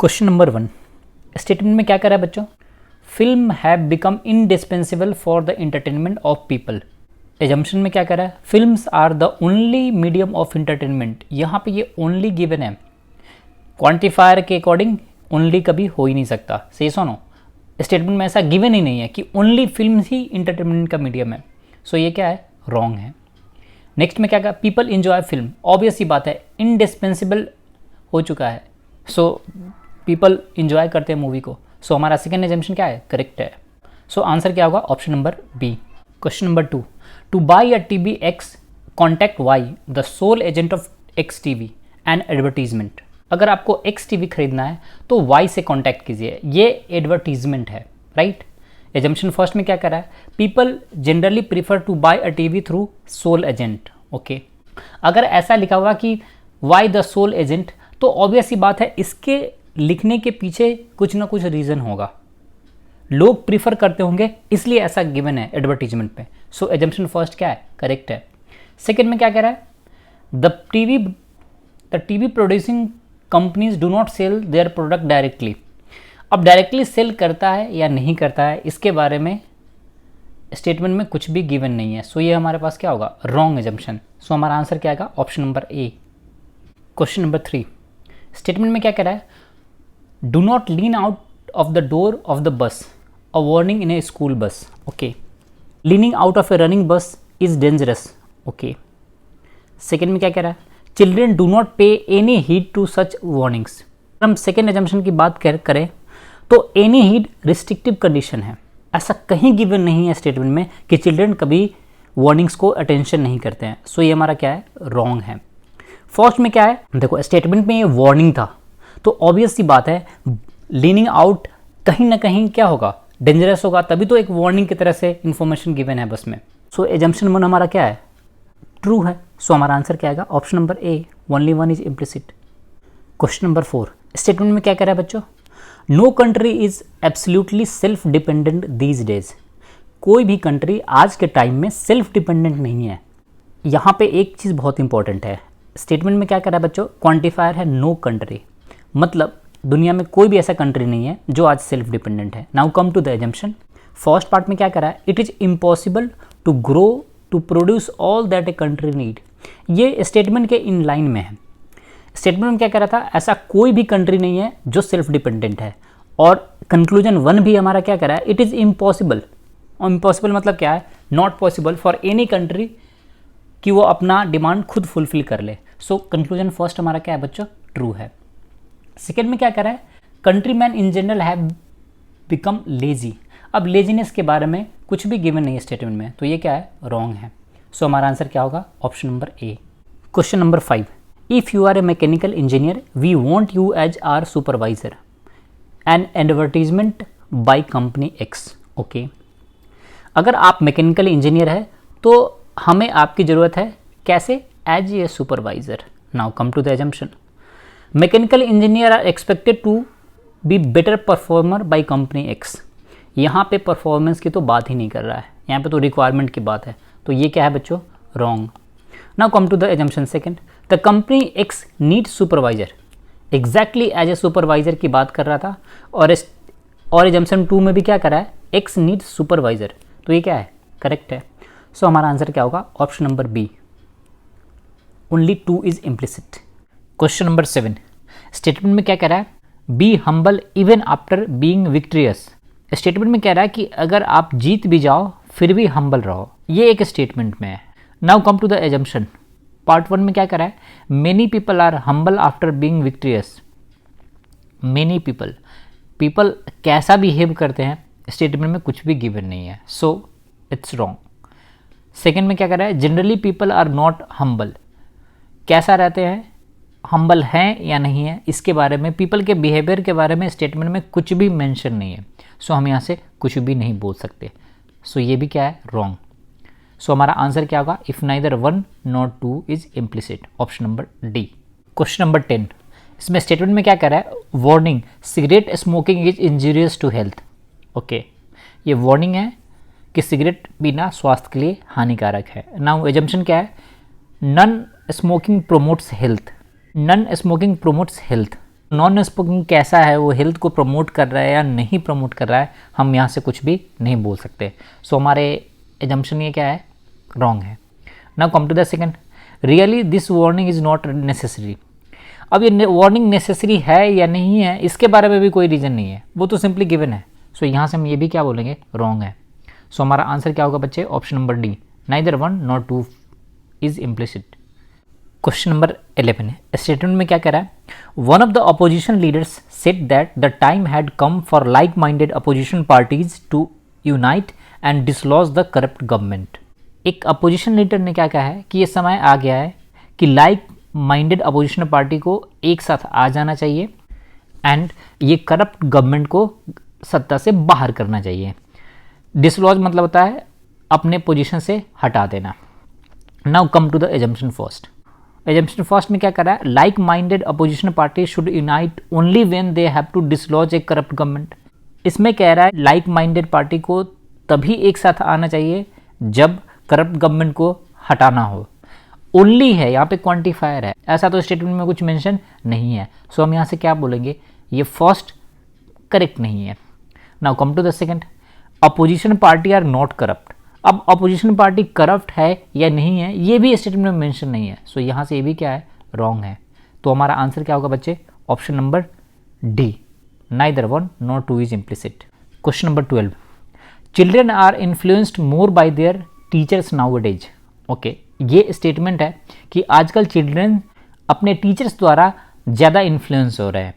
Question number 1 statement में क्या करा है बच्चों? Film have become indispensable for the entertainment of people. Assumption में क्या करा है? Films are the only medium of entertainment. यहाँ पे ये ओनली गिवन है, क्वांटिफायर के अकॉर्डिंग ओनली कभी हो ही नहीं सकता। सही सुनो, स्टेटमेंट में ऐसा गिवन ही नहीं है कि ओनली फिल्म ही एंटरटेनमेंट का मीडियम है। सो ये क्या है? रॉन्ग है। नेक्स्ट में क्या कहा? People enjoy film. ऑब्वियस ही बात है, इंडिस्पेंसिबल हो चुका है। सो पीपल इंजॉय करते हैं मूवी को। सो हमारा सेकेंड एजम्पशन क्या है? करेक्ट है। सो आंसर क्या होगा? Option number B. Question number 2 to buy a TV X contact Y the sole agent of X TV and advertisement. अगर आपको एक्स टीवी खरीदना है तो वाई से कॉन्टैक्ट कीजिए, ये एडवर्टीजमेंट है, राइट। एजम्पशन फर्स्ट में क्या करा है? People generally prefer to buy a TV through sole agent. Okay, अगर ऐसा लिखा हुआ कि वाई द सोल एजेंट, तो ऑब्वियस ही बात है इसके लिखने के पीछे कुछ ना कुछ रीज़न होगा, लोग प्रीफर करते होंगे, इसलिए ऐसा गिवन है एडवर्टीजमेंट पे। सो एजम्पशन फर्स्ट क्या है? करेक्ट है। सेकेंड में क्या कह रहा है? The TV producing companies do not sell their product directly. अब डायरेक्टली सेल करता है या नहीं करता है, इसके बारे में स्टेटमेंट में कुछ भी गिवन नहीं है। सो ये हमारे पास क्या होगा? Wrong assumption. सो हमारा आंसर क्या आएगा? Option number A. Question number 3 statement में क्या कह रहा है? Do not lean out of the door of the bus, a warning in a school bus. Okay, leaning out of a running bus is dangerous. Okay, second में क्या कह रहा है? Children do not pay any heed to such warnings. हम second assumption की बात करें तो एनी हीड रिस्ट्रिक्टिव कंडीशन है, ऐसा कहीं गिवन नहीं है स्टेटमेंट में कि चिल्ड्रेन कभी वार्निंग्स को अटेंशन नहीं करते हैं। सो ये हमारा क्या है? रॉन्ग है। फर्स्ट में क्या है? देखो स्टेटमेंट में ये वार्निंग था, तो ऑब्वियस सी बात है लीनिंग आउट कहीं ना कहीं क्या होगा? डेंजरस होगा, तभी तो एक वार्निंग की तरह से इंफॉर्मेशन गिवन है बस में। सो एजम्पशन 1 हमारा क्या है? ट्रू है। सो हमारा आंसर क्या आएगा? Option number A, only one is implicit. Question number 4 statement में क्या कह रहा है बच्चों? No country is absolutely self dependent these days. कोई भी कंट्री आज के टाइम में सेल्फ डिपेंडेंट नहीं है। यहाँ पे एक चीज़ बहुत इंपॉर्टेंट है, स्टेटमेंट में क्या कह रहा है बच्चों? क्वांटिफायर है नो कंट्री, मतलब दुनिया में कोई भी ऐसा कंट्री नहीं है जो आज सेल्फ डिपेंडेंट है। Now come to the assumption. First part में क्या कह रहा है? It is impossible to grow to produce all that a country need. ये स्टेटमेंट के इन लाइन में है। स्टेटमेंट में क्या कह रहा था? ऐसा कोई भी कंट्री नहीं है जो सेल्फ डिपेंडेंट है। और कंक्लूजन 1 भी हमारा क्या कह रहा है? It is impossible. और इम्पॉसिबल मतलब क्या है? Not possible for any country कि वो अपना डिमांड खुद फुलफिल कर ले। सो कंक्लूजन फर्स्ट हमारा क्या है बच्चों? ट्रू है। सेकेंड में क्या कह रहा है? Country man in general have become lazy. अब लेजीनेस के बारे में कुछ भी गिवन नहीं है स्टेटमेंट में, तो ये क्या है? रॉन्ग है। सो हमारा आंसर क्या होगा? Option number A. Question number 5 if you are a mechanical engineer we want you as our supervisor an advertisement by company X. Okay, अगर आप मैकेनिकल इंजीनियर है तो हमें आपकी ज़रूरत है, कैसे? As a supervisor. Now come to the assumption. Mechanical engineers are expected to be better performer by company X. यहाँ पे परफॉर्मेंस की तो बात ही नहीं कर रहा है, यहाँ पे तो रिक्वायरमेंट की बात है। तो ये क्या है बच्चों? Wrong. Now come to the assumption second. The company X need supervisor, exactly as a supervisor की बात कर रहा था। और एजम्पशन 2 में भी क्या कर रहा है? X need supervisor. तो ये क्या है? करेक्ट है। सो हमारा आंसर क्या होगा? Option number B, only 2 is implicit. Question number 7 statement में क्या कह रहा है? Be humble even after being victorious. Statement में कह रहा है कि अगर आप जीत भी जाओ फिर भी हम्बल रहो, ये एक स्टेटमेंट में है। Now come to the assumption. Part 1 में क्या कह रहा है? Many people are humble after being victorious. Many people कैसा बिहेव करते हैं स्टेटमेंट में कुछ भी गिवन नहीं है, सो इट्स रॉन्ग। सेकेंड में क्या कह रहा है? Generally people are not humble. कैसा रहते हैं? हम्बल हैं या नहीं है, इसके बारे में, पीपल के बिहेवियर के बारे में स्टेटमेंट में कुछ भी मेंशन नहीं है। सो हम यहाँ से कुछ भी नहीं बोल सकते। सो ये भी क्या है? रॉन्ग। सो हमारा आंसर क्या होगा? If neither 1 not 2 is implicit. Option number D. Question number 10 इसमें स्टेटमेंट में क्या कह रहा है? Warning cigarette smoking is injurious to health. Okay, ये वार्निंग है कि सिगरेट पीना स्वास्थ्य के लिए हानिकारक है। नाउ एजम्पशन क्या है? Non smoking promotes health. Non smoking promotes health non smoking कैसा है, वो हेल्थ को प्रमोट कर रहा है या नहीं प्रमोट कर रहा है, हम यहाँ से कुछ भी नहीं बोल सकते। सो हमारे एजम्पशन ये क्या है, रॉन्ग है। Now come to the second, really this warning is not necessary. अब ये वार्निंग नेसेसरी है या नहीं है, इसके बारे में भी कोई रीज़न नहीं है, वो तो सिंपली गिवन है। सो यहाँ से हम ये भी क्या बोलेंगे, रॉन्ग है। सो हमारा आंसर क्या होगा बच्चे, option number D, neither 1 not 2 is implicit. Question number 11 है, स्टेटमेंट में क्या कह रहा है, one of the opposition leaders said that the time had come for like minded opposition parties to unite and dislodge the corrupt government. एक opposition leader ने क्या कहा है कि ये समय आ गया है कि लाइक माइंडेड अपोजिशन पार्टी को एक साथ आ जाना चाहिए एंड ये करप्ट गवर्नमेंट को सत्ता से बाहर करना चाहिए। डिसलॉज मतलब होता है अपने पोजीशन से हटा देना। Now come to the assumption first. Assumption first में क्या कर रहा है, like minded opposition party should unite only when they have to dislodge a corrupt government. इसमें कह रहा है लाइक माइंडेड पार्टी को तभी एक साथ आना चाहिए जब करप्ट गवर्नमेंट को हटाना हो। ओनली है, यहाँ पे क्वांटिफायर है, ऐसा तो स्टेटमेंट में कुछ मेंशन नहीं है। सो हम यहाँ से क्या बोलेंगे, ये फर्स्ट करेक्ट नहीं है। Now come to the second, opposition party are not corrupt. अब अपोजिशन पार्टी करप्ट है या नहीं है, ये भी स्टेटमेंट में मेंशन नहीं है। सो यहाँ से ये भी क्या है, रॉन्ग है। तो हमारा आंसर क्या होगा बच्चे, option number D, neither 1 not 2 is implicit. Question number 12, children are influenced more by their teachers nowadays. Okay, ये स्टेटमेंट है कि आजकल चिल्ड्रन अपने टीचर्स द्वारा ज़्यादा इन्फ्लुएंस हो रहे हैं।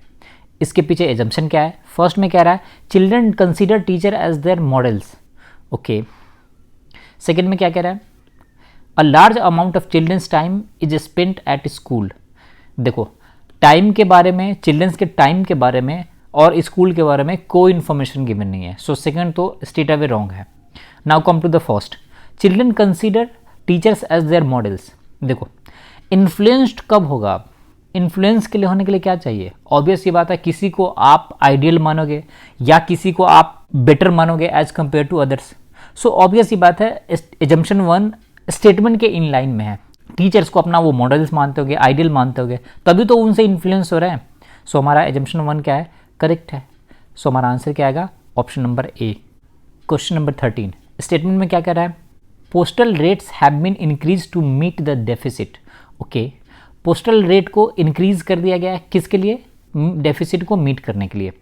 इसके पीछे एजम्पशन क्या है, फर्स्ट में कह रहा है children consider teacher as their models. Okay, second में क्या कह रहा है, a large amount of children's time is spent at school. देखो, टाइम के बारे में, चिल्ड्रंस के टाइम के बारे में और स्कूल के बारे में कोई इन्फॉर्मेशन गिवन नहीं है। सो सेकंड तो स्ट्रेट अवे रॉन्ग है। Now come to the first, children consider teachers as their models. देखो, इन्फ्लुएंस्ड कब होगा आप, इन्फ्लुएंस के लिए होने के लिए क्या चाहिए, ऑब्वियस ये बात है किसी को आप आइडियल मानोगे या किसी को आप बेटर मानोगे as compare to others. So obvious ये बात है, एजम्पशन 1 स्टेटमेंट के इन लाइन में है। टीचर्स को अपना वो मॉडल्स मानते होगे, आइडियल मानते होगे, तभी तो उनसे इन्फ्लुएंस हो रहे हैं। सो हमारा एजम्पशन 1 क्या है, करेक्ट है। सो हमारा आंसर क्या आएगा, option number A. Question number 13, statement में क्या कह रहा है, postal rates have been increase to meet the deficit. Okay, postal rate को इंक्रीज कर दिया गया है, किसके लिए, डेफिसिट को मीट करने के लिए।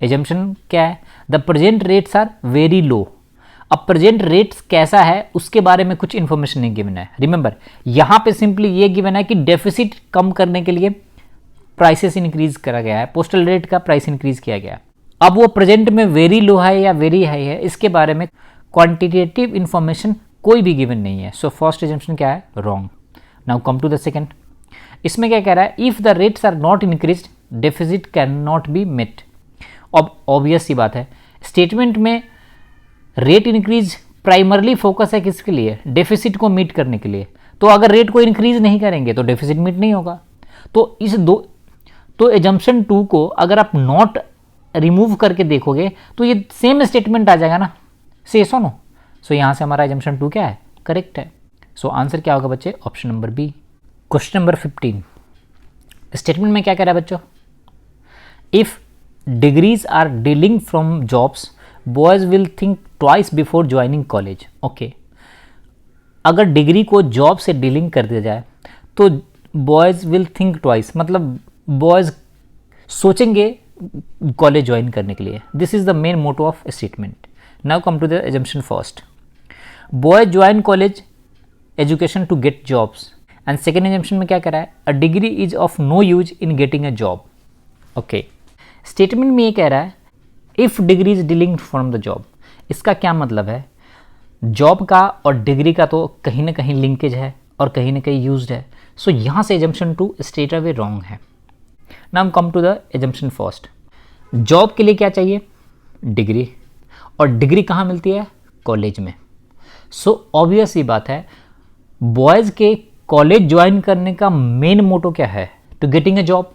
एजम्पशन क्या है, the present rates are very low. अब प्रेजेंट रेट्स कैसा है उसके बारे में कुछ इन्फॉर्मेशन नहीं गिवन है। रिमेंबर, यहाँ पे सिंपली ये गिवन है कि डेफिसिट कम करने के लिए प्राइसेस इंक्रीज करा गया है, पोस्टल रेट का प्राइस इंक्रीज किया गया है। अब वो प्रेजेंट में वेरी लो है या वेरी हाई है, इसके बारे में क्वांटिटेटिव इन्फॉर्मेशन कोई भी गिवन नहीं है। सो फर्स्ट एजम्पशन क्या है, wrong. Now come to the second, इसमें क्या कह रहा है, if the rates are not increase deficit can not be met. अब ऑब्वियस सी बात है, स्टेटमेंट में रेट इंक्रीज प्राइमरली फोकस है किसके लिए, डेफिसिट को मीट करने के लिए। तो अगर रेट को इंक्रीज नहीं करेंगे तो डेफिसिट मीट नहीं होगा। तो इस तो एजम्पशन 2 को अगर आप नॉट रिमूव करके देखोगे तो ये सेम स्टेटमेंट आ जाएगा ना, से नो। सो यहाँ से हमारा एजम्पशन 2 क्या है, करेक्ट है। सो आंसर क्या होगा बच्चे, option number B. Question number 15, statement में क्या कह रहा है बच्चों, if degrees are dealing from jobs boys will think twice before joining college. Okay, अगर डिग्री को जॉब से डीलिंग कर दिया जाए तो बॉयज विल थिंक ट्वाइस, मतलब बॉयज सोचेंगे कॉलेज ज्वाइन करने के लिए। This is the main motto of statement. Now come to the assumption first, boys join college education to get jobs. And second assumption में क्या कह रहा है, a degree is of no use in getting a job. Okay, statement में ये कह रहा है if degree is dealing from the job. इसका क्या मतलब है, जॉब का और डिग्री का तो कहीं ना कहीं लिंकेज है और कहीं ना कहीं यूज्ड है। सो यहाँ से एजम्पशन 2 स्ट्रेट अवे रॉन्ग है। Now come to the assumption first, job के लिए क्या चाहिए, डिग्री, और डिग्री कहाँ मिलती है, कॉलेज में। सो ऑब्वियस ही बात है, बॉयज़ के कॉलेज ज्वाइन करने का मेन मोटो क्या है, टू गेटिंग अ जॉब।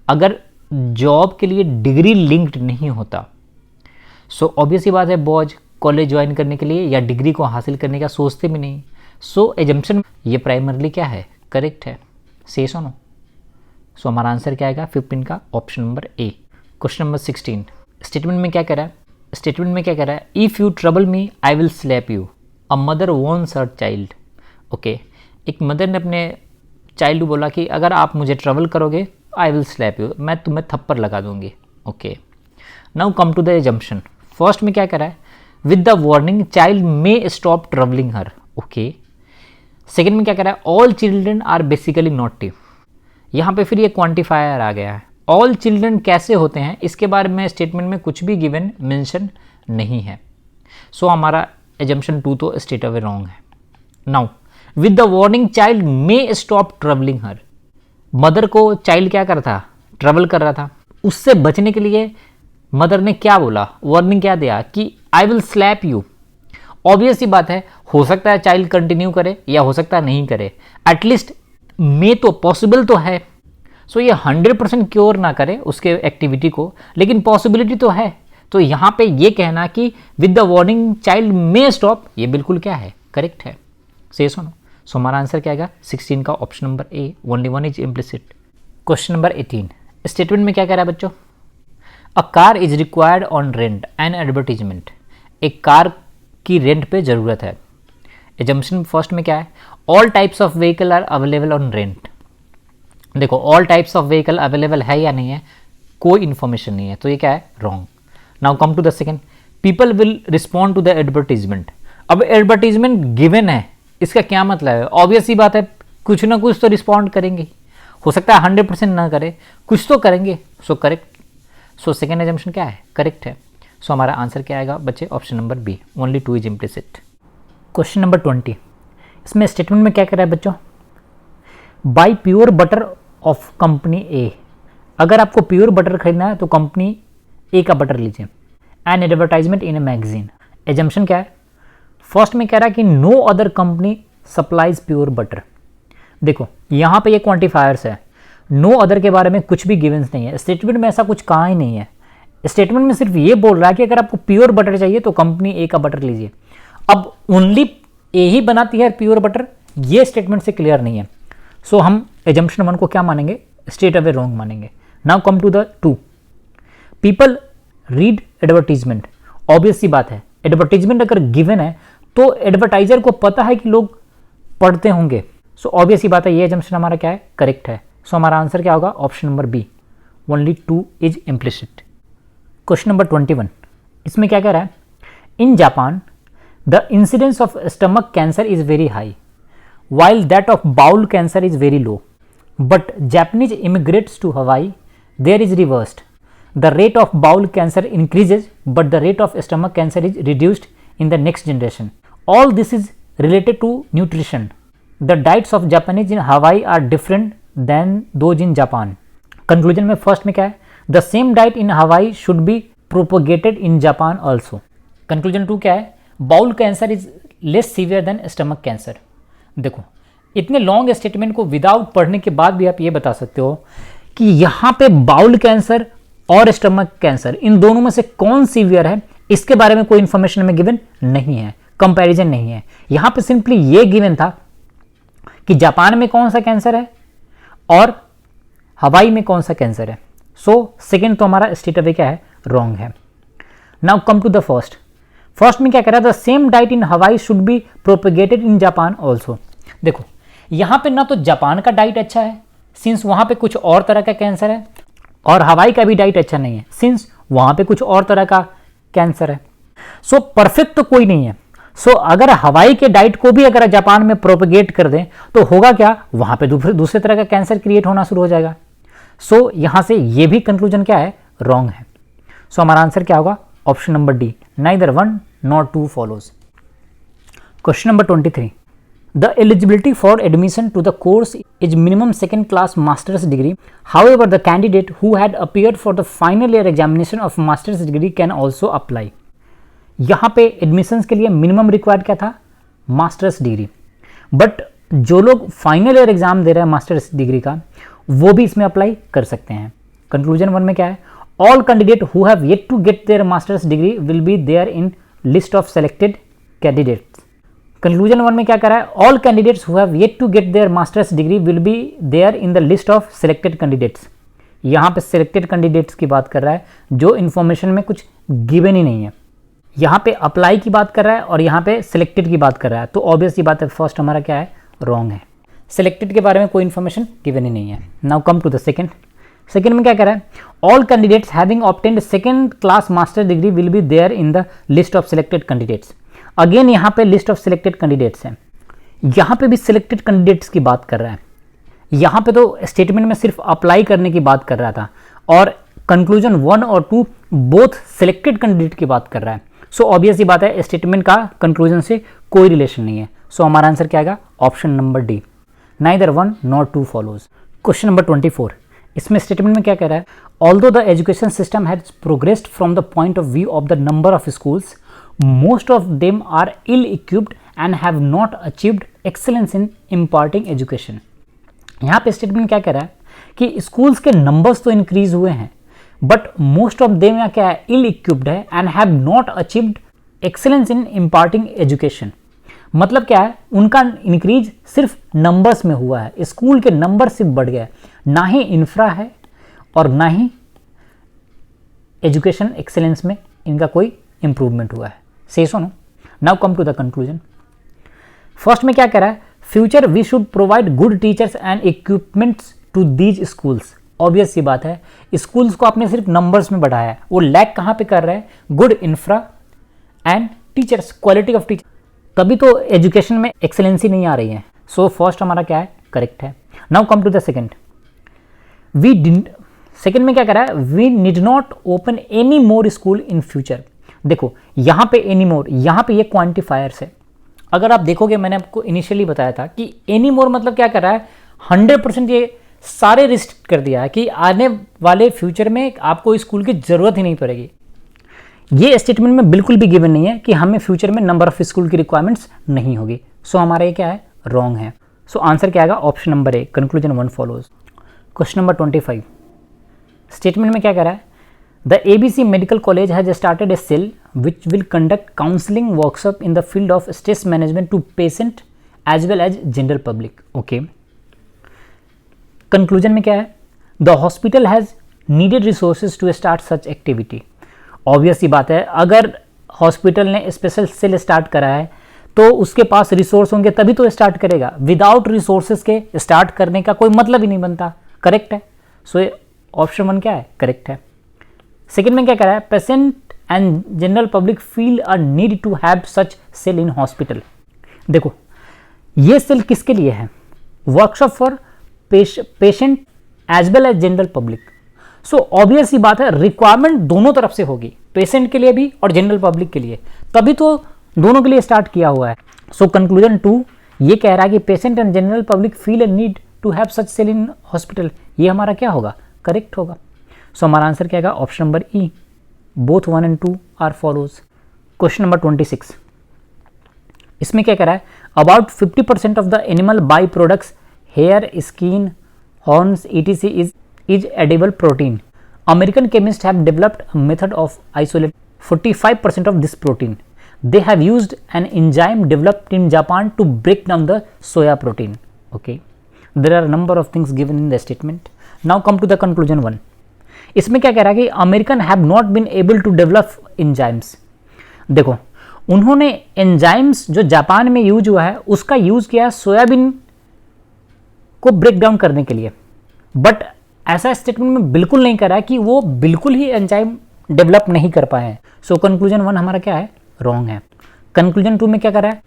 अगर जॉब के लिए डिग्री लिंक्ड नहीं होता, सो ऑब्वियस ही बात है बॉयज कॉलेज ज्वाइन करने के लिए या डिग्री को हासिल करने का सोचते भी नहीं। सो एजम्पशन ये प्राइमरली क्या है, करेक्ट है, से नो। सो हमारा आंसर क्या आएगा 15 का option number A. Question number 16 statement में क्या कह रहा है, स्टेटमेंट में क्या कह रहा है, if you trouble me I will slap you, a mother warns her child. Okay, एक मदर ने अपने चाइल्ड को बोला कि अगर आप मुझे ट्रबल करोगे आई विल स्लैप यू, मैं तुम्हें थप्पड़ लगा दूंगी। Okay, now come to the assumption. First में क्या कह रहा है, with the warning child may stop troubling her. Okay, second में क्या कह रहा है, all children are basically naughty. यहाँ पे फिर ये क्वांटिफायर आ गया है। ऑल चिल्ड्रन कैसे होते हैं इसके बारे में स्टेटमेंट में कुछ भी गिवन मेंशन नहीं है। सो हमारा एजम्पशन 2 तो स्ट्रेट अवे रॉन्ग है। Now with the warning child may stop troubling her, mother को चाइल्ड क्या कर रहा था, ट्रबल कर रहा था, उससे बचने के लिए मदर ने क्या बोला, वार्निंग क्या दिया कि I will slap you. Obvious सी बात है, हो सकता है चाइल्ड कंटिन्यू करे या हो सकता है नहीं करे, एटलीस्ट मे तो पॉसिबल तो है। सो ये 100% क्योर ना करे उसके एक्टिविटी को, लेकिन पॉसिबिलिटी तो है। तो यहाँ पे ये कहना कि with the warning child may stop, ये बिल्कुल क्या है, करेक्ट है। सही सुनो। सो हमारा आंसर क्या आएगा 16 का option number A, only one is implicit. Question number 18 statement में क्या कह रहा है बच्चों, a car is required on rent and advertisement, एक कार की रेंट पे ज़रूरत है। एजम्पशन फर्स्ट में क्या है, all types of vehicle are available on rent. देखो all types of vehicle available है या नहीं है, कोई इन्फॉर्मेशन नहीं है, तो ये क्या है, wrong. Now come to the second, people will respond to the advertisement. अब एडवर्टीजमेंट गिवन है, इसका क्या मतलब है, ऑब्वियस ही बात है कुछ ना कुछ तो रिस्पॉन्ड करेंगे। हो सकता है 100% ना करे, कुछ तो करेंगे। So correct. So second assumption क्या है, करेक्ट है। सो हमारा आंसर क्या आएगा बच्चे, option number B, only 2 is implicit. Question number 20 इसमें स्टेटमेंट में क्या कह रहा है बच्चों, buy pure butter of company A, अगर आपको प्योर बटर खरीदना है तो कंपनी ए का बटर लीजिए। An advertisement in a magazine, assumption क्या है, फर्स्ट में कह रहा है कि no other company supplies pure butter. देखो यहाँ पे ये क्वांटिफायर्स है, नो अदर के बारे में कुछ भी गिवेंस नहीं है, स्टेटमेंट में ऐसा कुछ कहा ही नहीं है। स्टेटमेंट में सिर्फ ये बोल रहा है कि अगर आपको प्योर बटर चाहिए तो कंपनी ए का बटर लीजिए। अब ओनली ए ही बनाती है प्योर बटर, ये स्टेटमेंट से क्लियर नहीं है। सो हम एजम्पशन 1 को क्या मानेंगे, स्ट्रेट अवे रॉन्ग मानेंगे। Now come to the 2, people read advertisement. Obvious सी बात है, एडवर्टीजमेंट अगर गिवन है तो एडवर्टाइजर को पता है कि लोग पढ़ते होंगे। सो ऑब्वियस सी बात है, ये एजम्पशन हमारा क्या है, करेक्ट है। सो हमारा आंसर क्या होगा, option number B, only 2 is implicit. Question number 21 इसमें क्या कह रहा है, in Japan the incidence of stomach cancer is very high while that of bowel cancer is very low, but Japanese immigrants to Hawaii there is reversed, the rate of bowel cancer increases but the rate of stomach cancer is reduced in the next generation. All this is related to nutrition. The diets of Japanese in Hawaii are different than those in Japan. Conclusion में first में क्या है, the same diet in Hawaii should be propagated in Japan also. Conclusion 2 क्या है, bowel cancer is less severe than stomach cancer. देखो इतने long statement को without पढ़ने के बाद भी आप ये बता सकते हो कि यहाँ पे बाउल कैंसर और स्टमक कैंसर इन दोनों में से कौन सीवियर है, इसके बारे में कोई इंफॉर्मेशन में गिवन नहीं है, कंपैरिजन नहीं है। यहाँ पे सिंपली ये गिवन था कि जापान में कौन सा कैंसर है और हवाई में कौन सा कैंसर है। सो सेकेंड तो हमारा स्ट्रेट अवे क्या है, रॉन्ग है। Now come to the first में क्या कह रहा है, द सेम डाइट इन हवाई should be propagated in Japan also. देखो यहाँ पे ना तो जापान का डाइट अच्छा है सिंस वहाँ पे कुछ और तरह का कैंसर है, और हवाई का भी डाइट अच्छा नहीं है सिंस वहाँ पे कुछ और तरह का कैंसर है। सो परफेक्ट तो कोई नहीं है। सो अगर हवाई के डाइट को भी अगर जापान में प्रोपेगेट कर दें तो होगा क्या, वहाँ पे दूसरे तरह का कैंसर क्रिएट होना शुरू हो जाएगा। सो यहाँ से ये भी कंक्लूजन क्या है, रॉन्ग है। सो हमारा आंसर क्या होगा, option number D, neither 1 nor 2 follows. Question number 23. The eligibility for admission to the course is minimum second class master's degree. However, the candidate who had appeared for the final year examination of master's degree can also apply. यहाँ पे admissions के लिए minimum required क्या था, masters degree. But जो लोग final year exam दे रहे हैं मास्टर्स डिग्री का, वो भी इसमें अप्लाई कर सकते हैं। कंक्लूजन 1 में क्या है, all candidate who have yet to get their masters degree will be there in list of selected candidates. Conclusion 1 में क्या करा है, all candidates who have yet to get their masters degree will be there in the list of selected candidates. यहाँ पे selected candidates की बात कर रहा है जो इन्फॉर्मेशन में कुछ गिवन ही नहीं है। यहाँ पे अप्लाई की बात कर रहा है और यहाँ पे सिलेक्टेड की बात कर रहा है, तो ऑब्वियस ये बात है फर्स्ट हमारा क्या है, रॉन्ग है। सिलेक्टेड के बारे में कोई इन्फॉर्मेशन गिवन ही नहीं है। Now come to the second में क्या कह रहा है, all candidates having obtained second class master degree will be there in the list of selected candidates. Again यहाँ पे लिस्ट ऑफ सिलेक्टेड कैंडिडेट्स है, यहाँ पे भी सिलेक्टेड कैंडिडेट्स की बात कर रहा है। यहाँ पे तो स्टेटमेंट में सिर्फ अप्लाई करने की बात कर रहा था और कंक्लूजन 1 और 2 बोथ सिलेक्टेड कैंडिडेट की बात कर रहा है। सो ऑब्वियस ही बात है स्टेटमेंट का कंक्लूजन से कोई रिलेशन नहीं है। सो हमारा आंसर क्या आएगा, option number D, neither 1 nor 2 follows. Question number 24, इसमें स्टेटमेंट में क्या कह रहा है, although the education system has progressed from the point of view of the number of schools, most of them are ill equipped and have not achieved excellence in imparting education। यहाँ पे statement क्या कह रहा है कि schools के numbers तो increase हुए हैं बट मोस्ट ऑफ देम क्या है, इल इक्विप्ड है and have not achieved excellence in imparting education. मतलब क्या है, उनका इंक्रीज सिर्फ नंबर्स में हुआ है, स्कूल के नंबर सिर्फ बढ़ गया है, ना ही इंफ्रा है और ना ही एजुकेशन एक्सेलेंस में इनका कोई इंप्रूवमेंट हुआ है। से सुनो, now come to the conclusion. First में क्या कह रहा है, future we should provide good teachers and equipments to these schools. Obvious सी बात है, स्कूल्स को आपने सिर्फ नंबर्स में बढ़ाया है, वो लैक कहाँ पे कर रहा है, good infra and teachers, quality of teacher, तभी तो एजुकेशन में एक्सेलेंसी नहीं आ रही है। सो फर्स्ट हमारा क्या है, करेक्ट है। Now come to the second, second में क्या कह रहा है, we need not open any more school in future. देखो यहाँ पे एनी मोर, यहाँ पे ये क्वांटिफायर्स है। अगर आप देखोगे, मैंने आपको इनिशियली बताया था कि एनी मोर मतलब क्या कर रहा है, 100% ये सारे रिस्ट्रिक्ट कर दिया है कि आने वाले फ्यूचर में आपको स्कूल की जरूरत ही नहीं पड़ेगी। ये स्टेटमेंट में बिल्कुल भी गिवन नहीं है कि हमें फ्यूचर में नंबर ऑफ स्कूल की रिक्वायरमेंट्स नहीं होगी। सो हमारा ये क्या है, रॉन्ग है। सो आंसर क्या आएगा, option number A, conclusion 1 follows. Question number 25, statement में क्या कह रहा है, the ABC medical college has started a cell which will conduct counselling workshop in the field of stress management to patient as well as general public. Okay, conclusion में क्या है, the hospital has needed resources to start such activity. Obvious ही बात है, अगर hospital ने special cell start करा है तो उसके पास रिसोर्स होंगे तभी तो स्टार्ट करेगा। विदाउट रिसोर्सेज के स्टार्ट करने का कोई मतलब ही नहीं बनता। करेक्ट है। सो ऑप्शन 1 क्या है, करेक्ट है। सेकेंड में क्या कह रहा है, patient and general public feel a need to have such cell in hospital. देखो ये सेल किसके लिए है, workshop for patient as well as general public. So obvious ही बात है, रिक्वायरमेंट दोनों तरफ से होगी, पेशेंट के लिए भी और जनरल पब्लिक के लिए, तभी तो दोनों के लिए स्टार्ट किया हुआ है। सो कंक्लूजन 2 ये कह रहा है कि patient and general public feel a need to have such cell in hospital. ये हमारा क्या होगा, करेक्ट होगा। सो हमारा आंसर क्या होगा, option number E, both 1 and 2 are follows. Question number 26, इसमें क्या कह रहा है, about 50% of the animal by products hair, skin, horns etc is edible protein. American chemists have developed a method of isolate 45% of this protein. They have used an enzyme developed in Japan to break down the soya protein. Okay, there are a number of things given in the statement. Now come to the conclusion 1. इसमें क्या कह रहा है कि American have not been able to develop enzymes. देखो उन्होंने enzymes जो Japan में यूज हुआ है उसका यूज किया है सोयाबीन को ब्रेक डाउन करने के लिए, बट ऐसा स्टेटमेंट में बिल्कुल नहीं करा है कि वो बिल्कुल ही एंजाइम डेवलप नहीं कर पाए हैं। सो कंक्लूजन 1 हमारा क्या है, रॉन्ग है। कंक्लूजन 2 में क्या कर रहा है,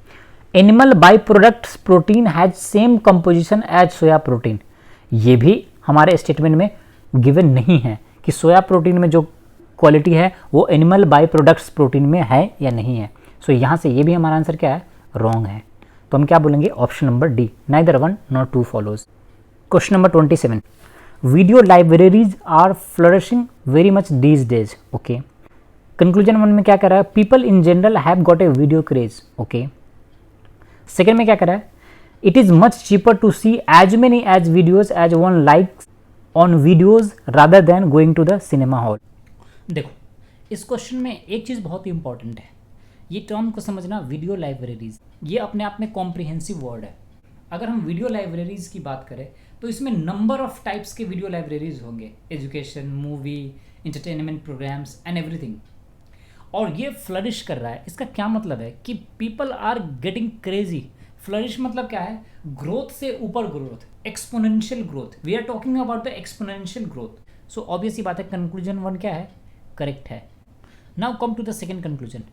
animal by products protein has same composition as soya protein. ये भी हमारे स्टेटमेंट में गिवन नहीं है कि सोया प्रोटीन में जो क्वालिटी है वो एनिमल बाई प्रोडक्ट्स प्रोटीन में है या नहीं है। सो यहाँ से ये भी हमारा आंसर क्या है, रॉन्ग है। तो हम क्या बोलेंगे, option number D, neither 1 nor 2 follows. Question number 27, video libraries are flourishing very much these days. Okay, conclusion 1 में क्या कर रहा है, people in general have got a video craze. Okay, second में क्या कर रहा है, it is much cheaper to see as many as videos as one likes on videos rather than going to the cinema hall. देखो इस question में एक चीज़ बहुत ही इंपॉर्टेंट है, ये टर्म को समझना, वीडियो लाइब्रेरीज, ये अपने आप में कॉम्प्रिहेंसिव वर्ड है। अगर हम वीडियो लाइब्रेरीज की बात करें तो इसमें नंबर ऑफ टाइप्स के वीडियो लाइब्रेरीज होंगे, education, movie, entertainment programmes and everything. और ये फ्लरिश कर रहा है। इसका क्या मतलब है कि people are getting crazy. Flourish मतलब क्या है? ग्रोथ से ऊपर growth, exponential growth. We are talking about the exponential growth. So obvious ही बात है, कंक्लूजन 1 क्या है? करेक्ट है। Now come to the second conclusion.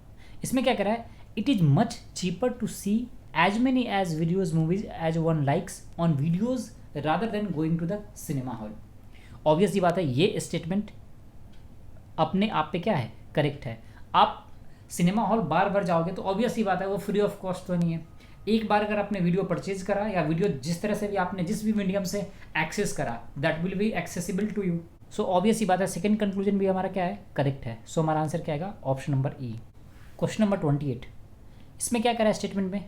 इसमें क्या कह रहा है? It is much cheaper to see as many as videos movies as one likes on videos rather than going to the cinema hall. Obvious ही बात है, ये स्टेटमेंट अपने आप पे क्या है? करेक्ट है। आप सिनेमा हॉल बार बार जाओगे तो ऑब्वियस ही बात है वो फ्री ऑफ कॉस्ट तो नहीं है। एक बार अगर आपने वीडियो परचेज करा या वीडियो जिस तरह से भी आपने जिस भी मीडियम से एक्सेस करा, that will be accessible to you. So obvious ही बात है, सेकंड कंक्लूजन भी हमारा क्या है? करेक्ट है। सो हमारा आंसर क्या आएगा? Option number E. Question number 28, इसमें क्या करा है स्टेटमेंट में?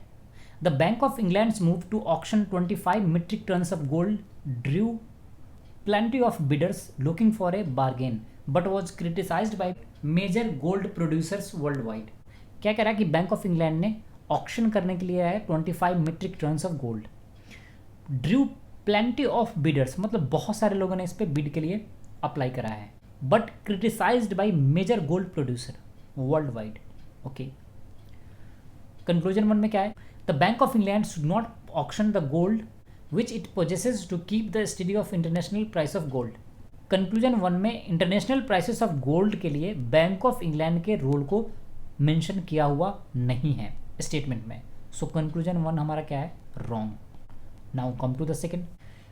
The Bank of England move to auction 25 metric tons of gold, drew plenty of bidders looking for a bargain but was criticized by major gold producers worldwide। क्या कह रहा है कि बैंक ऑफ इंग्लैंड ने auction करने के लिए आया 25 metric tons of gold, Drew plenty of bidders, मतलब बहुत सारे लोगों ने इस पे बिड के लिए अप्लाई करा है, but criticised by major gold producer worldwide. Okay, conclusion 1 में क्या है? The Bank of England should not auction the gold which it possesses to keep the study of international price of gold. Conclusion 1 में international prices of gold के लिए Bank of England के role को mention किया हुआ नहीं है statement में। सो कंक्लूजन 1 हमारा क्या है? Wrong. Now come to the second.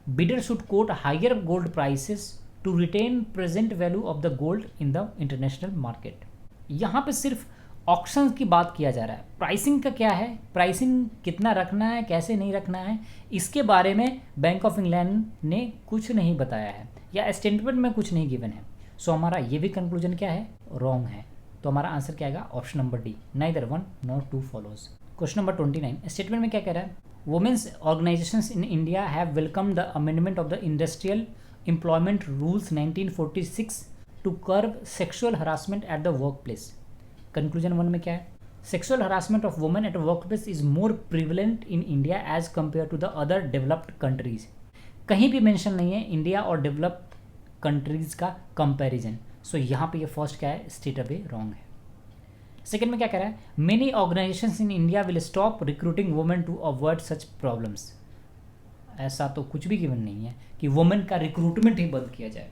Bidder should quote higher gold prices to retain present value of the gold in the international market. यहाँ पे सिर्फ ऑक्शन की बात किया जा रहा है। प्राइसिंग का क्या है? प्राइसिंग कितना रखना है, कैसे नहीं रखना है, इसके बारे में बैंक ऑफ इंग्लैंड ने कुछ नहीं बताया है या स्टेटमेंट में कुछ नहीं गिवन है। सो हमारा ये भी कंक्लूजन क्या है? रॉन्ग है। तो हमारा आंसर क्या आएगा? Option number D, neither 1 nor 2 follows. Question number 29, statement में क्या कह रहा है? Women's organisations in India have welcome the amendment of the industrial employment rules 1946 to curb sexual harassment at the work place. Conclusion 1 में क्या है? Sexual harassment of women at work place is more prevalent in India as compare to the other developed countries. कहीं भी mention नहीं है India और developed countries का comparison. So यहाँ पे ये फर्स्ट क्या है? स्टेट अवे रॉन्ग है। सेकेंड में क्या कह रहा है? Many organisations in India will stop recruiting women to avoid such problems. ऐसा तो कुछ भी गिवन नहीं है कि वुमेन का रिक्रूटमेंट ही बंद किया जाए।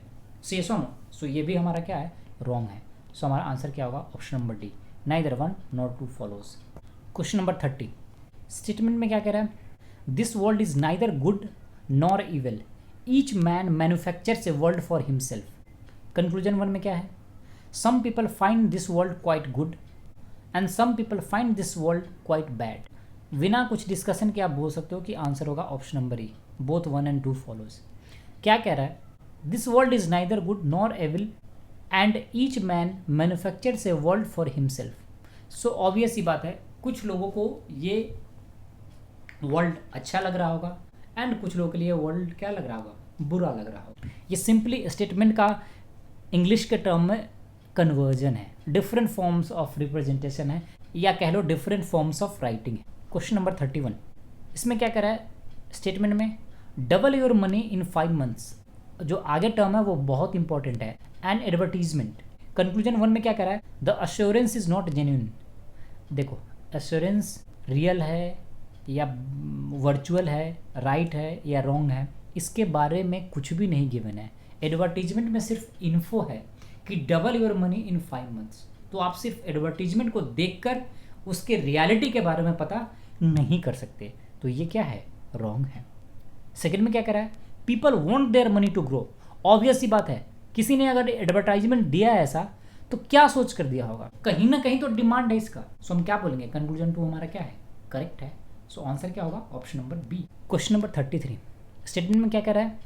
सो ये भी हमारा क्या है? रॉन्ग है। सो हमारा आंसर क्या होगा? Option number D, neither 1 nor 2 follows. Question number 30, statement में क्या कह रहा है? This world is neither good nor evil, each man manufactures a world for himself. Conclusion 1 में क्या है? Some people find this world quite good and some people find this world quite bad. बिना कुछ डिस्कशन के आप बोल सकते हो कि आंसर होगा option number E, both 1 and 2 follows. क्या कह रहा है? This world is neither good nor evil and each man manufactures a world for himself. So obvious ही बात है, कुछ लोगों को ये वर्ल्ड अच्छा लग रहा होगा एंड कुछ लोगों के लिए वर्ल्ड क्या लग रहा होगा? बुरा लग रहा होगा। ये सिंपली स्टेटमेंट का इंग्लिश के टर्म में कन्वर्जन है, डिफरेंट फॉर्म्स ऑफ रिप्रेजेंटेशन है, या कह लो डिफरेंट फॉर्म्स ऑफ राइटिंग है। क्वेश्चन नंबर 31, इसमें क्या कह रहा है स्टेटमेंट में? Double your money in 5 months। जो आगे टर्म है वो बहुत इंपॉर्टेंट है। And advertisement. कंक्लूजन 1 में क्या कह रहा है? The assurance is not genuine. देखो, अश्योरेंस रियल है या वर्चुअल है, राइट है या रॉन्ग है, इसके बारे में कुछ भी नहीं गिवन है। एडवर्टीजमेंट में सिर्फ इन्फो है कि double your money in 5 months। तो आप सिर्फ एडवर्टीजमेंट को देखकर उसके रियलिटी के बारे में पता नहीं कर सकते। तो ये क्या है? रॉन्ग है। सेकेंड में क्या कह रहा है? People want their money to grow. Obvious सी बात है, किसी ने अगर एडवर्टाइजमेंट दिया है ऐसा तो क्या सोच कर दिया होगा? कहीं ना कहीं तो डिमांड है इसका। सो हम क्या बोलेंगे? कंक्लूजन 2 हमारा क्या है? करेक्ट है। सो आंसर क्या होगा? Option number B. Question number 33, statement में क्या कह रहा है?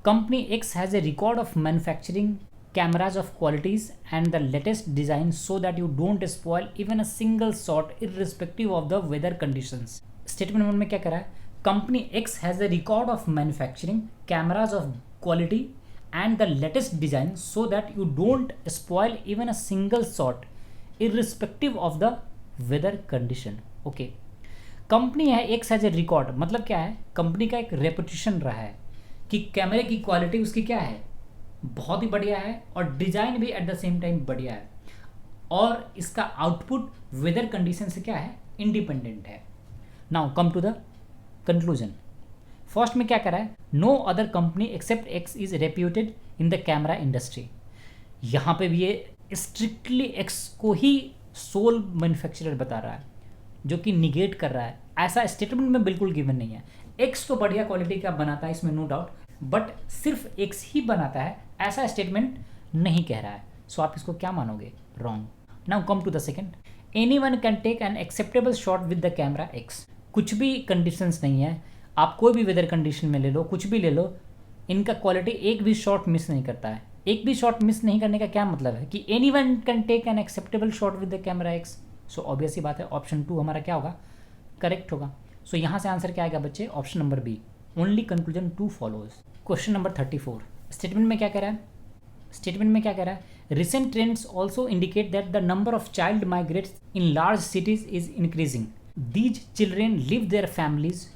Company X has a record of manufacturing cameras of qualities and the latest design so that you don't spoil even a single shot irrespective of the weather conditions। Statement 1 में क्या कह रहा है? Company X has a record of manufacturing cameras of quality and the latest design so that you don't spoil even a single shot irrespective of the weather condition. Okay, company है X has a record, मतलब क्या है, company का एक reputation रहा है कि कैमरे की क्वालिटी उसकी क्या है, बहुत ही बढ़िया है, और डिजाइन भी एट द सेम टाइम बढ़िया है, और इसका आउटपुट वेदर कंडीशन से क्या है, इंडिपेंडेंट है। Now come to the conclusion. First में क्या करा है, no other company except X is reputed in the camera industry. यहाँ पे भी ये स्ट्रिक्टली एक्स को ही सोल मैन्युफैक्चरर बता रहा है, जो कि निगेट कर रहा है। ऐसा स्टेटमेंट में बिल्कुल गिवन नहीं है। एक्स तो बढ़िया क्वालिटी का बनाता है, इसमें नो डाउट, बट सिर्फ एक्स ही बनाता है ऐसा स्टेटमेंट नहीं कह रहा है। सो आप इसको क्या मानोगे, wrong. Now come to the second, anyone can take an acceptable shot with the camera X. कुछ भी कंडीशंस नहीं है, आप कोई भी वेदर कंडीशन में ले लो, कुछ भी ले लो, इनका क्वालिटी एक भी शॉट मिस नहीं करता है। एक भी शॉट मिस नहीं करने का क्या मतलब है कि anyone can take an acceptable shot with the camera X. So obvious ही बात है, ऑप्शन 2 हमारा क्या होगा, करेक्ट होगा। सो यहाँ से आंसर क्या आएगा बच्चे, option number B, only conclusion 2 follows. Question number 34, statement में क्या कह रहा है, स्टेटमेंट में क्या कह रहा है, recent trends also indicate that the number of child migrates in large cities is increasing. These children leave their families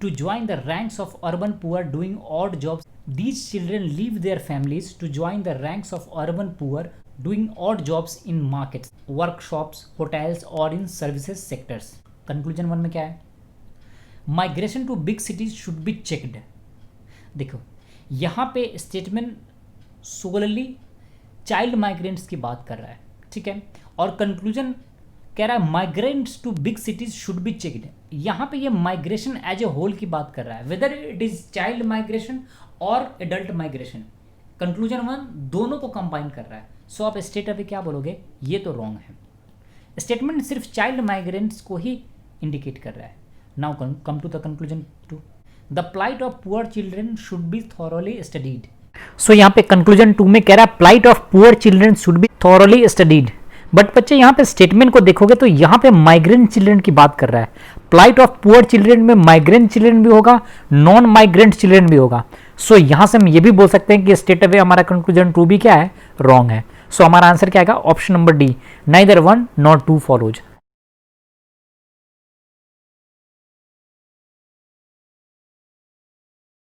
to join the ranks of urban poor doing odd jobs. These children leave their families to join the ranks of urban poor doing odd jobs in markets, workshops, hotels or in services sectors. Conclusion 1 में क्या है, migration to big cities should be checked. देखो यहाँ पे statement solely child migrants की बात कर रहा है, ठीक है, और कंक्लूजन कह रहा है migrants to big cities should be checked. यहाँ पे ये माइग्रेशन एज ए होल की बात कर रहा है, whether it is child migration और एडल्ट माइग्रेशन। कंक्लूजन 1 दोनों को कंबाइन कर रहा है। सो आप स्टेट अभी क्या बोलोगे, ये तो रॉन्ग है। स्टेटमेंट सिर्फ चाइल्ड माइग्रेंट्स को ही इंडिकेट कर रहा है। Now come to the conclusion 2, the plight of poor children should be thoroughly studied. So यहाँ पे कंक्लूजन 2 में कह रहा है plight of poor children should be thoroughly studied. But बच्चे यहाँ पे स्टेटमेंट को देखोगे तो यहाँ पे माइग्रेंट चिल्ड्रन की बात कर रहा है। प्लाइट ऑफ पुअर चिल्ड्रन में माइग्रेंट चिल्ड्रन भी होगा, नॉन माइग्रेंट चिल्ड्रन भी होगा। सो यहाँ से हम ये भी बोल सकते हैं कि स्टेट अवे हमारा कंक्लूजन 2 भी क्या है, रॉन्ग है। सो हमारा आंसर क्या आएगा, option number D, neither 1 not 2 follows.